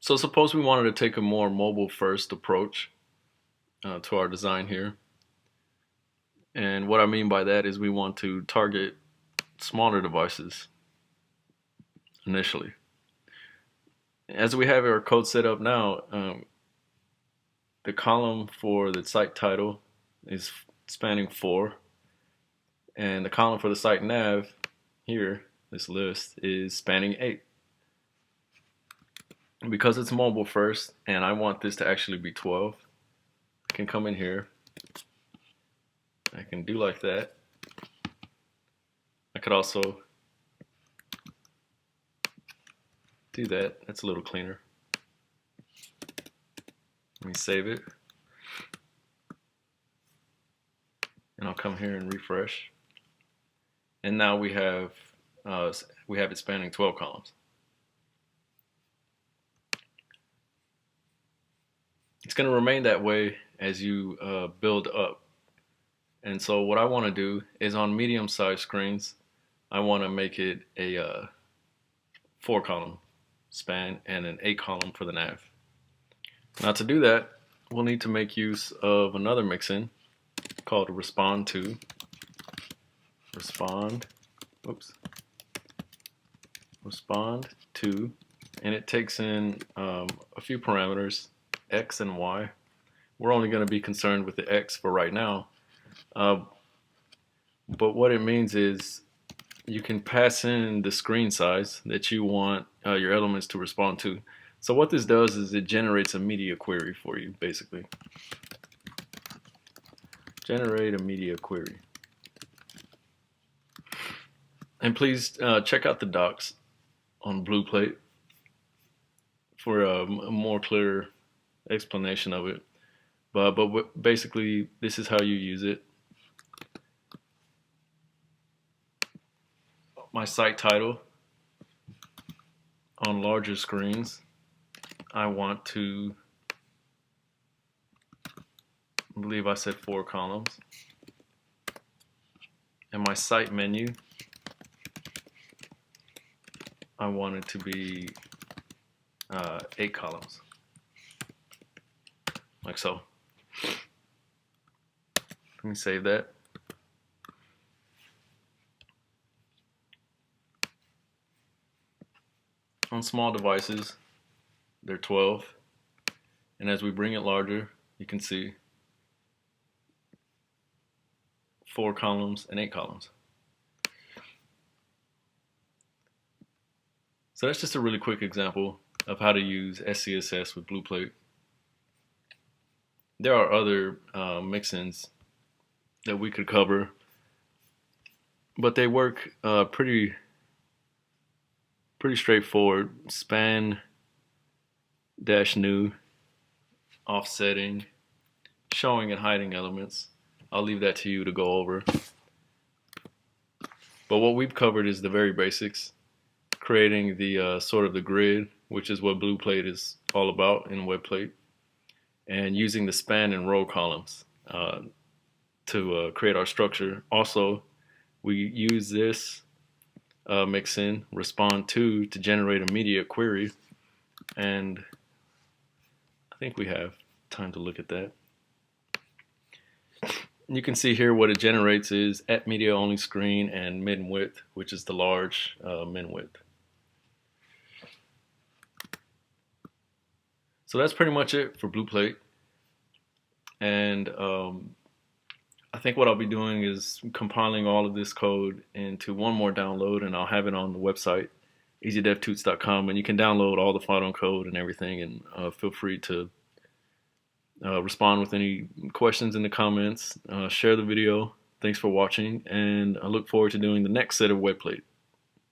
So suppose we wanted to take a more mobile first approach to our design here. And what I mean by that is we want to target smaller devices initially. As we have our code set up now, the column for the site title is spanning 4, and the column for the site nav here, this list, is spanning 8. And because it's mobile first, and I want this to actually be 12, I can come in here. I can do like that. I could also do that. That's a little cleaner. Let me save it. And I'll come here and refresh. And now we have it spanning 12 columns. It's going to remain that way as you build up. And so what I want to do is on medium-sized screens, I want to make it a 4-column span and an 8-column for the nav. Now to do that, we'll need to make use of another mixin called respond to, and it takes in a few parameters, X and Y. We're only going to be concerned with the X for right now. But what it means is you can pass in the screen size that you want your elements to respond to. So what this does is it generates a media query for you, basically. Generate a media query. And please check out the docs on Blueplate for a more clear explanation of it. But basically, this is how you use it. My site title on larger screens, I want to, I believe I said 4 columns. And my site menu, I want it to be 8 columns, like so. Let me save that. On small devices, they're 12, and as we bring it larger, you can see 4 columns and 8 columns. So that's just a really quick example of how to use SCSS with Blueplate. There are other mixins that we could cover, but they work pretty straightforward. Span dash new, offsetting, showing and hiding elements. I'll leave that to you to go over. But what we've covered is the very basics, creating the sort of the grid, which is what Blueplate is all about in Webplate, and using the span and row columns to create our structure. Also, we use this mixin respond to generate a media query, and I think we have time to look at that. You can see here what it generates is at media only screen and min width, which is the large min width. So that's pretty much it for Blueplate. And I think what I'll be doing is compiling all of this code into one more download, and I'll have it on the website, easydevtoots.com, and you can download all the file code and everything, and feel free to respond with any questions in the comments, share the video. Thanks for watching, and I look forward to doing the next set of Webplate.